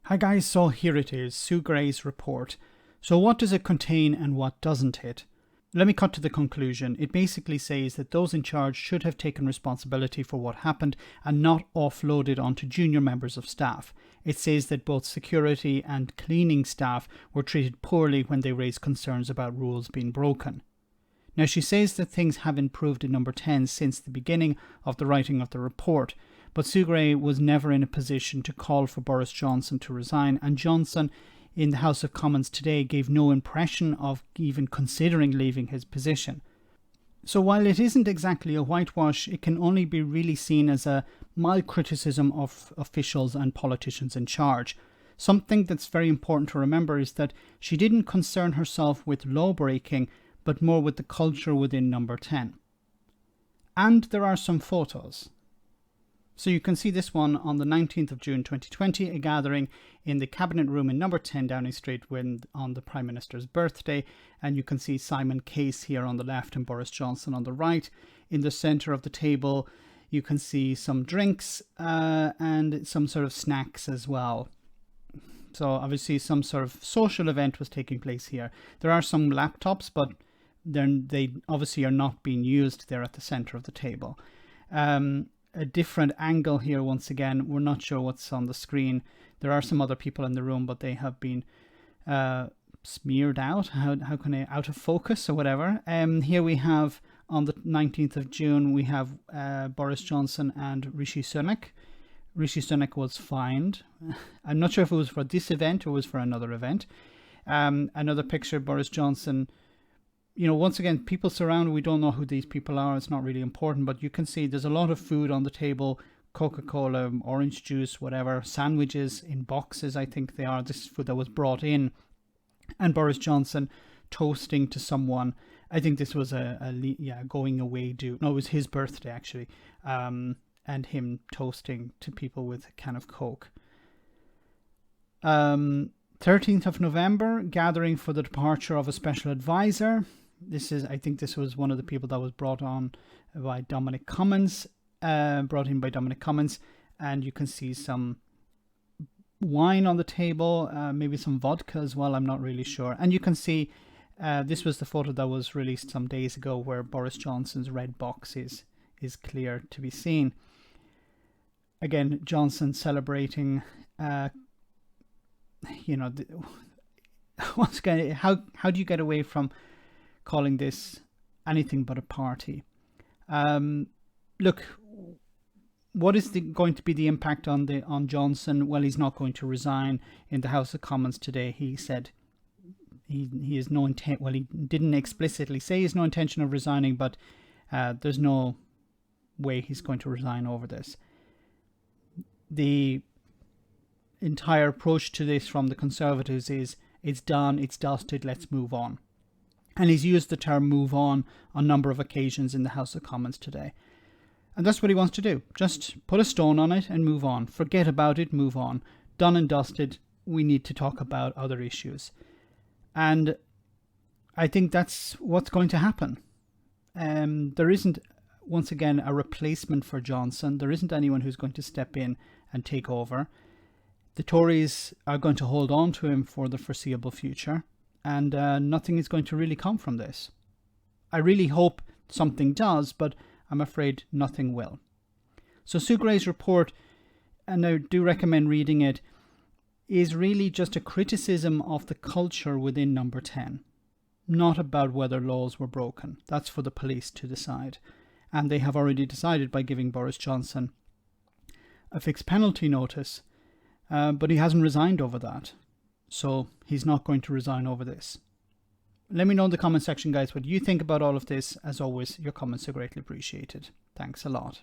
Hi guys, so here it is, Sue Gray's report. So what does it contain and what doesn't it? Let me cut to the conclusion. It basically says that those in charge should have taken responsibility for what happened and not offloaded onto junior members of staff. It says that both security and cleaning staff were treated poorly when they raised concerns about rules being broken. Now she says that things have improved in number 10 since the beginning of the writing of the report, but Sue Gray was never in a position to call for Boris Johnson to resign, and Johnson in the House of Commons today gave no impression of even considering leaving his position. So while it isn't exactly a whitewash, it can only be really seen as a mild criticism of officials and politicians in charge. Something that's very important to remember is that she didn't concern herself with law breaking, but more with the culture within number 10. And there are some photos. So you can see this one on the 19th of June 2020, a gathering in the Cabinet Room in number 10 Downing Street on the Prime Minister's birthday. And you can see Simon Case here on the left and Boris Johnson on the right. In the centre of the table, you can see some drinks and some sort of snacks as well. So obviously some sort of social event was taking place here. There are some laptops, but they obviously are not being used there at the centre of the table. A different angle here once again. We're not sure what's on the screen. There are some other people in the room, but they have been smeared out. How can I, out of focus or whatever. Here we have on the 19th of June, we have Boris Johnson and Rishi Sunak. Rishi Sunak was fined. I'm not sure if it was for this event or was for another event. Another picture, Boris Johnson. You know, once again, people surrounded, we don't know who these people are. It's not really important, but you can see there's a lot of food on the table. Coca-Cola, orange juice, whatever, sandwiches in boxes, I think they are. This is food that was brought in. And Boris Johnson toasting to someone. I think this was a going away do. No, it was his birthday, actually. And him toasting to people with a can of Coke. 13th of November, gathering for the departure of a special advisor. I think this was one of the people that was brought in by Dominic Cummings, and you can see some wine on the table, maybe some vodka as well, I'm not really sure. And you can see this was the photo that was released some days ago where Boris Johnson's red box is clear to be seen. Again, Johnson celebrating, once again, how do you get away from calling this anything but a party? Look, what is going to be the impact on Johnson? Well, he's not going to resign. In the House of Commons today, he said he has no intent. Well, he didn't explicitly say he has no intention of resigning, but there's no way he's going to resign over this. The entire approach to this from the Conservatives is it's done, it's dusted, let's move on. And he's used the term move on a number of occasions in the House of Commons today. And that's what he wants to do. Just put a stone on it and move on. Forget about it, move on. Done and dusted, we need to talk about other issues. And I think that's what's going to happen. There isn't, once again, a replacement for Johnson. There isn't anyone who's going to step in and take over. The Tories are going to hold on to him for the foreseeable future, and nothing is going to really come from this. I really hope something does, but I'm afraid nothing will. So Sue Gray's report, and I do recommend reading it, is really just a criticism of the culture within number 10, not about whether laws were broken. That's for the police to decide. And they have already decided by giving Boris Johnson a fixed penalty notice, but he hasn't resigned over that. So he's not going to resign over this. Let me know in the comment section, guys, what you think about all of this. As always, your comments are greatly appreciated. Thanks a lot.